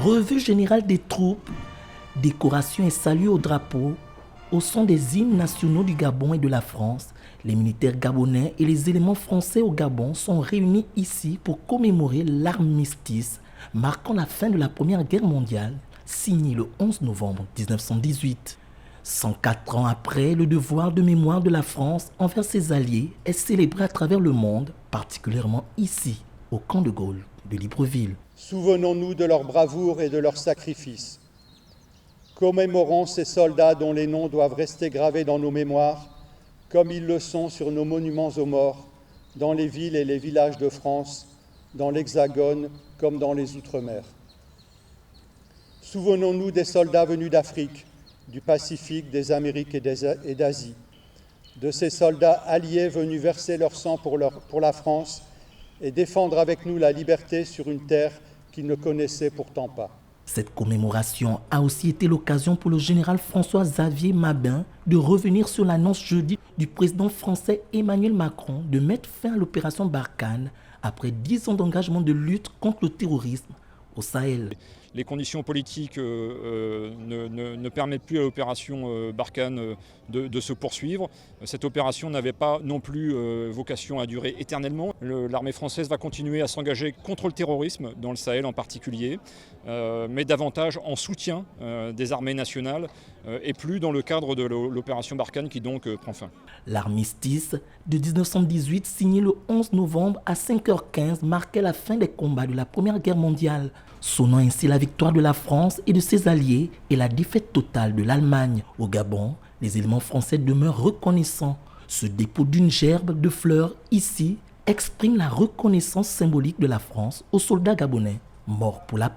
Revue générale des troupes, décoration et salut au drapeau, au son des hymnes nationaux du Gabon et de la France, les militaires gabonais et les éléments français au Gabon sont réunis ici pour commémorer l'armistice marquant la fin de la Première Guerre mondiale, signé le 11 novembre 1918. 104 ans après, le devoir de mémoire de la France envers ses alliés est célébré à travers le monde, particulièrement ici, au camp de Gaulle de Libreville. Souvenons-nous de leur bravoure et de leur sacrifice. Commémorons ces soldats dont les noms doivent rester gravés dans nos mémoires, comme ils le sont sur nos monuments aux morts, dans les villes et les villages de France, dans l'Hexagone comme dans les Outre-mer. Souvenons-nous des soldats venus d'Afrique, du Pacifique, des Amériques et d'Asie, de ces soldats alliés venus verser leur sang pour la France et défendre avec nous la liberté sur une terre qu'ils ne connaissaient pourtant pas. Cette commémoration a aussi été l'occasion pour le général François-Xavier Mabin de revenir sur l'annonce jeudi du président français Emmanuel Macron de mettre fin à l'opération Barkhane après 10 ans d'engagement de lutte contre le terrorisme au Sahel. Les conditions politiques ne permettent plus à l'opération Barkhane de se poursuivre. Cette opération n'avait pas non plus vocation à durer éternellement. L'armée française va continuer à s'engager contre le terrorisme, dans le Sahel en particulier, mais davantage en soutien des armées nationales et plus dans le cadre de l'opération Barkhane qui donc prend fin. L'armistice de 1918, signé le 11 novembre à 5h15, marquait la fin des combats de la Première Guerre mondiale, sonnant ainsi la victoire de la France et de ses alliés et la défaite totale de l'Allemagne. Au Gabon, les éléments français demeurent reconnaissants. Ce dépôt d'une gerbe de fleurs ici exprime la reconnaissance symbolique de la France aux soldats gabonais morts pour la paix.